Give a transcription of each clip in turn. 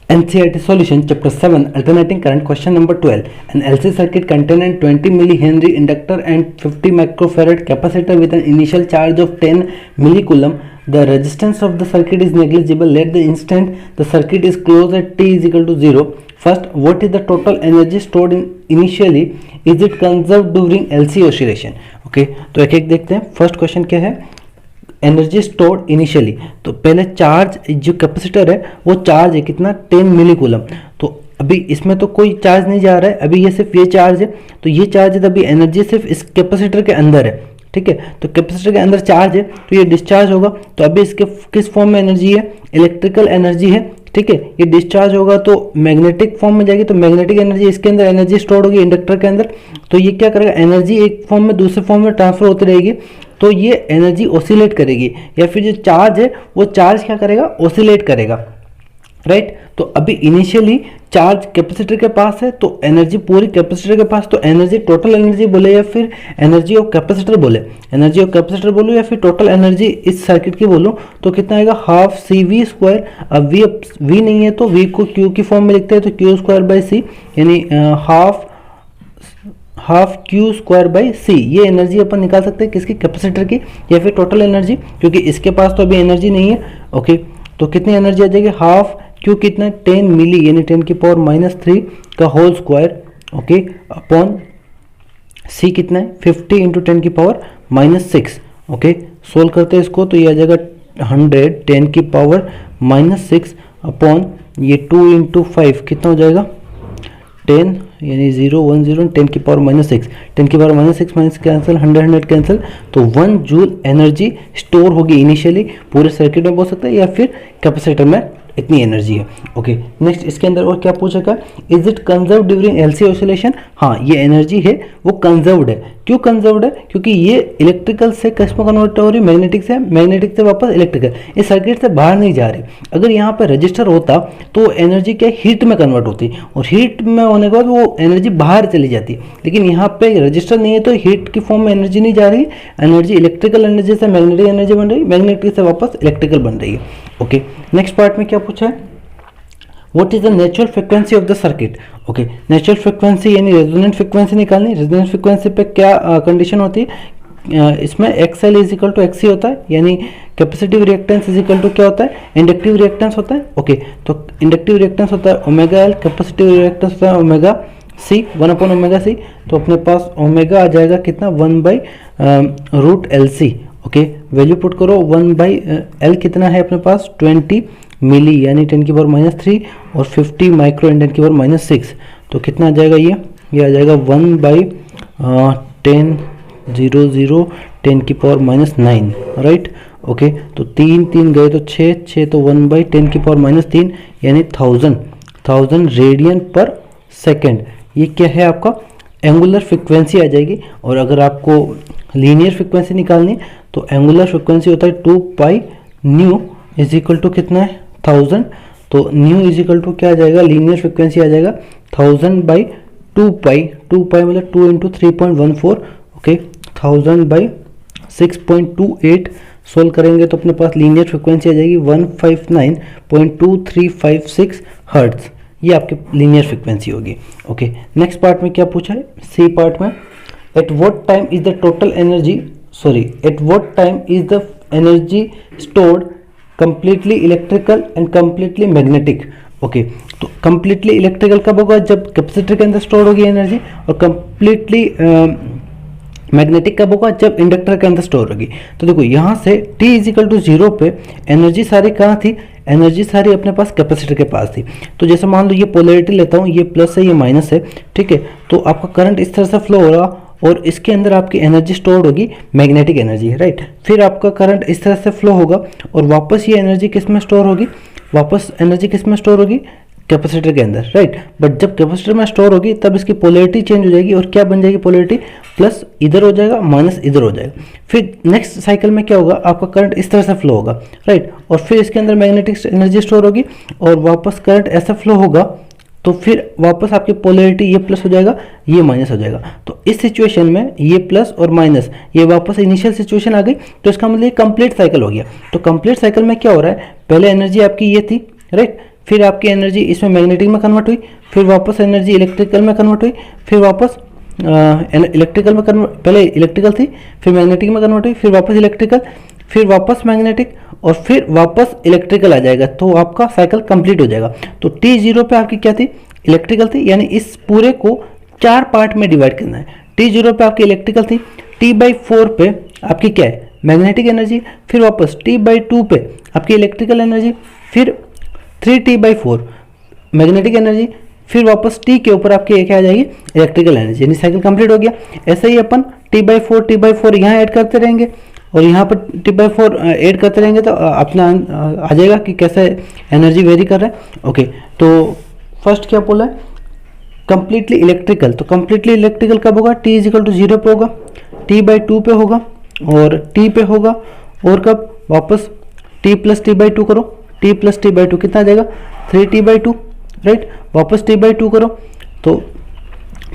NCERT solution chapter 7 alternating current question number 12. An LC circuit containing 20 millihenry inductor and 50 microfarad capacitor with an initial charge of 10 millicoulomb. The resistance of the circuit is negligible. Let the instant the circuit is closed at t is equal to 0. First, what is the total energy stored in initially? Is it conserved during LC oscillation? Okay, तो एक एक देखते हैं. First question क्या है? Energy stored initially. तो पहले charge जो कैपेसिटर है वो चार्ज है कितना 10 मिलीकूलम. तो अभी इसमें तो कोई चार्ज नहीं जा रहा है, अभी ये सिर्फ ये चार्ज है. तो ये चार्ज है, तभी एनर्जी सिर्फ इस कैपेसिटर के अंदर है. ठीक है, तो कैपेसिटर के अंदर चार्ज है तो ये डिस्चार्ज होगा. तो अभी इसके किस फॉर्म में एनर्जी है? इलेक्ट्रिकल एनर्जी है. ठीक है, ये डिस्चार्ज होगा तो मैग्नेटिक फॉर्म में जाएगी. तो मैग्नेटिक एनर्जी इसके अंदर एनर्जी स्टोर होगी इंडक्टर के अंदर. तो ये क्या करेगा? एनर्जी एक फॉर्म में दूसरे फॉर्म में ट्रांसफर होती रहेगी. तो ये एनर्जी ऑसिलेट करेगी, या फिर जो चार्ज है वो चार्ज क्या करेगा? ऑसिलेट करेगा. राइट. तो अभी इनिशियली चार्ज कैपेसिटर के पास है तो एनर्जी पूरी कैपेसिटर के पास. तो एनर्जी टोटल एनर्जी बोले या फिर एनर्जी ऑफ कैपेसिटर बोले? एनर्जी ऑफ कैपेसिटर बोलूँ या फिर टोटल एनर्जी इस सर्किट की बोलूँ तो कितना आएगा? Half C V square. अब वी नहीं है तो वी को क्यू की फॉर्म में लिखते हैं, तो क्यू स्क्वायर बाई सी, यानी हाफ क्यू स्क्वायर बाई सी. ये एनर्जी अपन निकाल सकते हैं किसकी? कैपेसिटर की, या फिर टोटल एनर्जी, क्योंकि इसके पास तो अभी एनर्जी नहीं है. ओके, तो कितनी एनर्जी आ जाएगी? हाफ क्यू कितना? 10 मिली, यानी 10 की पावर -3 का होल स्क्वायर. ओके, अपॉन सी कितना है? 50 इंटू 10 की पावर -6. ओके, सोल्व करते हैं इसको तो ये आ जाएगा 100 10 की पावर -6 अपॉन ये 2 इंटू 5 कितना हो जाएगा? 10, यानी 0 1 0 10 की पावर -6. 10 की पावर -6 माइनस कैंसिल, 100 कैंसिल. तो 1 जूल एनर्जी स्टोर होगी इनिशियली पूरे सर्किट में, बोल सकते हैं, या फिर कैपेसिटर में इतनी एनर्जी है. ओके, नेक्स्ट इसके अंदर और क्या पूछेगा? Is it conserve during LC oscillation? हाँ, ये एनर्जी है वो कंजर्व्ड है. क्यों कंजर्व्ड है? क्योंकि ये इलेक्ट्रिकल से किस में कन्वर्ट हो रही है? मैग्नेटिक से वापस इलेक्ट्रिकल. इस सर्किट से बाहर नहीं जा रही. अगर यहाँ पे रजिस्टर होता तो एनर्जी क्या हीट में कन्वर्ट होती, और हीट में होने के बाद वो एनर्जी बाहर चली जाती. लेकिन यहाँ पे रजिस्टर नहीं है तो हीट की फॉर्म में एनर्जी नहीं जा रही. एनर्जी इलेक्ट्रिकल एनर्जी से मैग्नेटिक एनर्जी बन रही है, मैग्नेटिक से वापस इलेक्ट्रिकल बन रही है. ओके, नेक्स्ट पार्ट में क्या पूछा है? What is the natural frequency of the circuit? Okay, natural frequency यानी रेजोनेंट फ्रिक्वेंसी निकालनी. रेजोनेंट फ्रिक्वेंसी पे क्या कंडीशन होती है? इसमें XL is equal to XC होता है, यानी capacitive reactance is equal to क्या होता है? इंडक्टिव रिएक्टेंस होता है. ओके, तो इंडक्टिव रिएक्टेंस होता है ओमेगा एल, कैपेसिटिव रिएक्टेंस होता है ओमेगा सी, 1/ओमेगा सी. तो अपने पास ओमेगा आ जाएगा कितना? 1/√LC. ओके, वैल्यू पुट करो. 1/L कितना है अपने पास? 20 मिली, यानी 10 की पावर -3 और 50 माइक्रो इन 10 की पावर -6. तो कितना आ जाएगा? ये आ जाएगा 1/10 10 की पावर -9. राइट. ओके, तो 3 गए तो 6 तो 1/10 की पावर -3, यानी 1000 रेडियन पर सेकेंड. ये क्या है? आपका एंगुलर फ्रिक्वेंसी आ जाएगी. और अगर आपको लीनियर फ्रिक्वेंसी निकालनी है तो एंगुलर फ्रिक्वेंसी होता है 2 pi nu is equal to कितना है? 1000. तो न्यू इज इक्वल टू क्या आ जाएगा? लीनियर फ्रिक्वेंसी आ जाएगा 1000/2 पाई. 2 पाई मतलब 2 इंटू 3.14. ओके, 1000/6.28. सोल्व करेंगे तो अपने पास लीनियर फ्रिक्वेंसी आ जाएगी 159.2356 हर्ट्ज. ये आपकी लीनियर फ्रिक्वेंसी होगी. ओके, नेक्स्ट पार्ट में क्या पूछा है? सी पार्ट में at what time is the total energy at what time is the energy stored completely electrical and completely magnetic. Okay, तो कंप्लीटली इलेक्ट्रिकल कब होगा? जब कैपेसिटर के अंदर स्टोर होगी एनर्जी. और कंप्लीटली मैग्नेटिक कब होगा? जब इंडक्टर के अंदर स्टोर होगी. तो देखो यहाँ से t इज इक्वल टू 0 पे एनर्जी सारी कहाँ थी? एनर्जी सारी अपने पास कैपेसिटर के पास थी. तो जैसे मान लो ये पोलैरिटी लेता हूँ, ये प्लस है ये माइनस है. ठीक है, तो आपका करंट इस तरह से फ्लो हो रहा और इसके अंदर आपकी एनर्जी स्टोर होगी मैग्नेटिक एनर्जी. राइट. फिर आपका करंट इस तरह से फ्लो होगा और वापस ये एनर्जी किस में स्टोर होगी? वापस एनर्जी किस में स्टोर होगी? कैपेसिटर के अंदर. राइट. बट जब कैपेसिटर में स्टोर होगी तब इसकी पोलैरिटी चेंज हो जाएगी. और क्या बन जाएगी पोलैरिटी? प्लस इधर हो जाएगा, माइनस इधर हो जाएगा. फिर नेक्स्ट साइकिल में क्या होगा? आपका करंट इस तरह से फ्लो होगा. राइट. और फिर इसके अंदर मैग्नेटिक एनर्जी स्टोर होगी और वापस करंट ऐसा फ्लो होगा तो फिर वापस आपकी पोलैरिटी ये प्लस हो जाएगा, ये माइनस हो जाएगा. तो इस सिचुएशन में ये प्लस और माइनस ये वापस इनिशियल सिचुएशन आ गई. तो इसका मतलब ये कंप्लीट साइकिल हो गया. तो कंप्लीट साइकिल में क्या हो रहा है? पहले एनर्जी आपकी ये थी. राइट. फिर आपकी एनर्जी इसमें मैग्नेटिक में कन्वर्ट हुई, फिर वापस एनर्जी इलेक्ट्रिकल में कन्वर्ट हुई, फिर वापस इलेक्ट्रिकल में कन्वर्ट, पहले इलेक्ट्रिकल थी फिर मैग्नेटिक में कन्वर्ट हुई, फिर वापस इलेक्ट्रिकल, फिर वापस मैग्नेटिक और फिर वापस इलेक्ट्रिकल आ जाएगा, तो आपका साइकिल कंप्लीट हो जाएगा। तो T0 पे आपकी क्या थी, इलेक्ट्रिकल थी, यानी इस पूरे को 4 पार्ट में डिवाइड करना है। T0 पे आपकी इलेक्ट्रिकल थी, T/4 पे आपकी क्या है, मैग्नेटिक एनर्जी, फिर वापस T/2 पे आपकी इलेक्ट्रिकल एनर्जी, फिर 3T/4 मैग्नेटिक एनर्जी, फिर वापस T के ऊपर आपकी क्या आ जाएगी, इलेक्ट्रिकल एनर्जी, यानी साइकिल कंप्लीट हो गया। ऐसे ही अपन T/4 यहाँ ऐड करते रहेंगे और यहाँ पर T/4 ऐड करते रहेंगे, तो अपना आ जाएगा कि कैसे एनर्जी वेरी कर रहा है। ओके, तो फर्स्ट क्या बोला है, कंप्लीटली इलेक्ट्रिकल, तो कंप्लीटली इलेक्ट्रिकल कब होगा, T = 0 पे होगा, T/2 पे होगा और T पे होगा, और कब, वापस T + T/2 करो, T + T/2 कितना आ जाएगा, 3T/2, राइट, वापस T/2 करो तो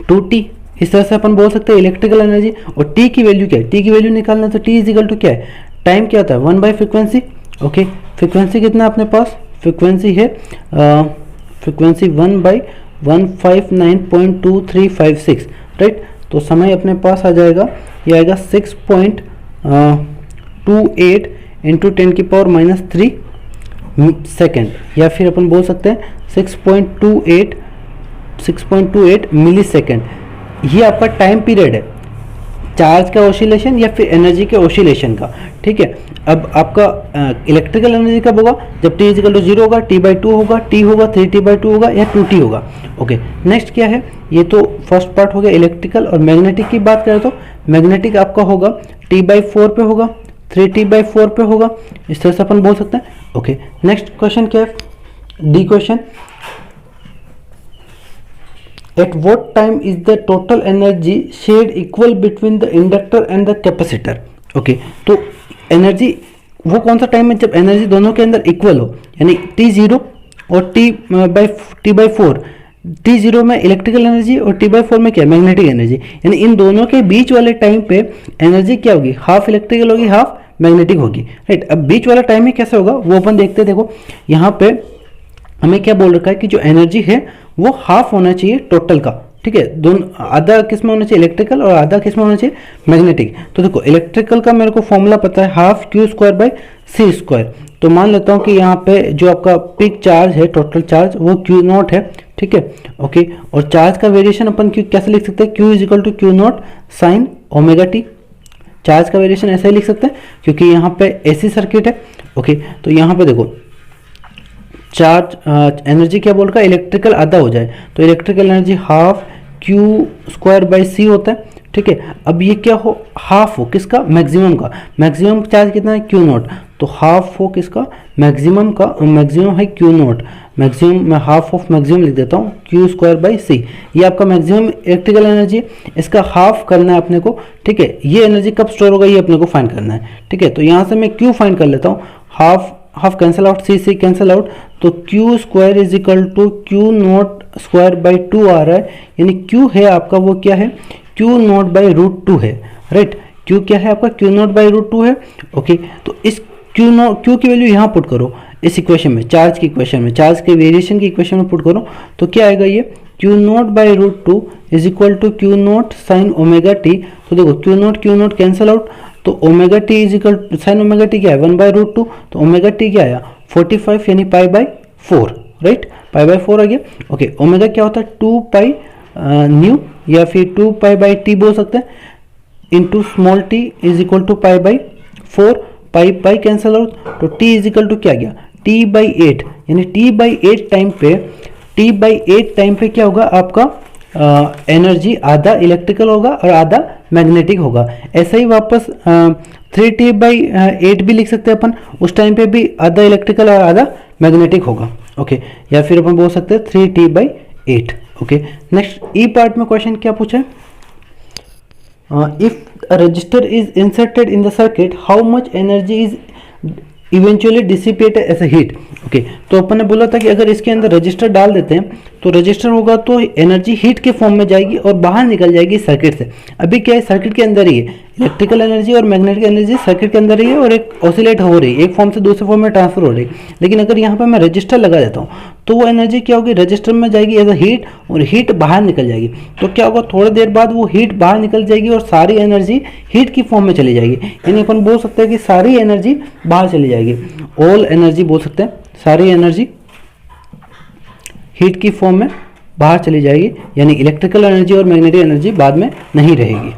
2T। इस तरह से अपन बोल सकते हैं इलेक्ट्रिकल एनर्जी। और T की वैल्यू क्या है, T की वैल्यू निकालना है तो T = क्या है, टाइम क्या होता है, 1/फ्रीक्वेंसी। ओके, फ्रीक्वेंसी कितना है अपने पास, फ्रीक्वेंसी है फ्रीक्वेंसी 1/159.2356, राइट। तो समय अपने पास आ जाएगा, ये आएगा 6.28 × 10⁻³ सेकेंड, या फिर अपन बोल सकते हैं 6.28 मिली सेकेंड। ये आपका टाइम पीरियड है चार्ज का ऑसिलेशन या फिर एनर्जी के ऑसिलेशन का, ठीक है। अब आपका इलेक्ट्रिकल एनर्जी कब होगा, जब T = 0 होगा, T/2 होगा, T होगा, 3T/2 होगा या 2T होगा। ओके, नेक्स्ट क्या है, ये तो फर्स्ट पार्ट हो गया इलेक्ट्रिकल। और मैग्नेटिक की बात करें तो मैग्नेटिक आपका होगा T/4 पे होगा, 3T/4 पे होगा, इस तरह से अपन बोल सकते हैं। ओके, नेक्स्ट क्वेश्चन क्या है, D question, at what time is the total energy shared equal between the inductor and the capacitor। Okay, तो एनर्जी वो कौन सा टाइम है जब एनर्जी दोनों के अंदर इक्वल हो, यानी T0 और T/4, T0 में इलेक्ट्रिकल एनर्जी और T/4 में क्या, मैग्नेटिक एनर्जी, यानी इन दोनों के बीच वाले टाइम पे एनर्जी क्या होगी, हाफ इलेक्ट्रिकल होगी हाफ मैग्नेटिक होगी, राइट। अब बीच वाला टाइम ही कैसे होगा वो अपन देखते हैं। देखो यहाँ पे हमें क्या बोल रखा है कि जो एनर्जी है वो हाफ होना चाहिए टोटल का, ठीक है। दोनों आधा किस में होना चाहिए, इलेक्ट्रिकल, और आधा किस में होना चाहिए, मैग्नेटिक। तो देखो इलेक्ट्रिकल का मेरे को फॉर्मूला पता है, ½ Q²/C²। तो मान लेता हूँ कि यहाँ पे जो आपका पिक चार्ज है, टोटल चार्ज, वो Q0 है, ठीक है। ओके, और चार्ज का वेरिएशन अपन कैसे लिख सकते हैं, Q = Q0 sin ωt। Charge का वेरिएशन ऐसा ही लिख सकते हैं क्योंकि यहाँ पे AC सर्किट है। ओके, तो यहाँ पे देखो चार्ज एनर्जी क्या बोल रहा है, इलेक्ट्रिकल आधा हो जाए तो इलेक्ट्रिकल एनर्जी ½ Q²/C होता है, ठीक है। अब ये क्या हो, हाफ हो किसका, मैक्सिमम का। मैक्सिमम चार्ज कितना है, Q0, तो हाफ हो किसका, मैक्सिमम का। मैक्सिमम है Q0, मैक्सिमम मैं ½ ऑफ मैक्सिमम लिख देता हूँ, Q²/C। ये आपका मैक्सिमम इलेक्ट्रिकल एनर्जी है, इसका हाफ करना है अपने को, ठीक है। ये एनर्जी कब स्टोर होगा ये अपने को फाइंड करना है, ठीक है। तो यहाँ से मैं Q फाइंड कर लेता हूँ, half cancel out, C cancel out, तो Q² = Q0² आ रहा है, यानी Q है आपका वो क्या है, Q0/√2 है, राइट। Q क्या है आपका, Q0/√2 है। ओके, तो इस Q की वैल्यू यहाँ पुट करो इस इक्वेशन में, चार्ज की इक्वेशन में, चार्ज के वेरिएशन की इक्वेशन में पुट करो तो क्या आएगा, ये Q0/√2 = Q0 sin ωt। तो देखो Q0 कैंसिल आउट, तो ωt sin ωt क्या है, 1/√2, तो ωt क्या आया 45, यानी π/4, राइट, π/4 आ गया। ओके, ओमेगा क्या होता है, 2π न्यू या फिर 2π/t बोल सकते हैं, into small t = π/4, pi cancel out, तो t क्या गया, T/8, यानी T/8 टाइम पे क्या होगा आपका एनर्जी आधा इलेक्ट्रिकल होगा और आधा मैग्नेटिक होगा। ऐसा ही वापस 3T/8 भी लिख सकते हैं अपन, उस टाइम पे भी आधा इलेक्ट्रिकल और आधा मैग्नेटिक होगा। ओके, या फिर अपन बोल सकते हैं 3T/8। ओके, नेक्स्ट ई पार्ट में क्वेश्चन क्या पूछा है, if a resistor is inserted in the circuit, how much energy is eventually dissipated as a heat। Okay, तो अपन ने बोला था कि अगर इसके अंदर रजिस्टर डाल देते हैं तो रजिस्टर होगा तो एनर्जी हीट के फॉर्म में जाएगी और बाहर निकल जाएगी सर्किट से। अभी क्या है, सर्किट के अंदर ही है, इलेक्ट्रिकल एनर्जी और मैग्नेटिक एनर्जी सर्किट के अंदर ही है और एक ऑसिलेट हो रही है, एक फॉर्म से दूसरे फॉर्म में ट्रांसफर हो रही है। लेकिन अगर यहाँ पे मैं रजिस्टर लगा देता हूँ तो वो एनर्जी क्या होगी, रजिस्टर में जाएगी एज अ हीट और हीट बाहर निकल जाएगी। तो क्या होगा, थोड़ी देर बाद वो हीट बाहर निकल जाएगी और सारी एनर्जी हीट की फॉर्म में चली जाएगी। यानी अपन बोल सकते हैं कि सारी एनर्जी बाहर चली जाएगी, ऑल एनर्जी बोल सकते हैं, सारी एनर्जी हीट की फॉर्म में बाहर चली जाएगी। यानी इलेक्ट्रिकल एनर्जी और मैग्नेटिक एनर्जी बाद में नहीं रहेगी।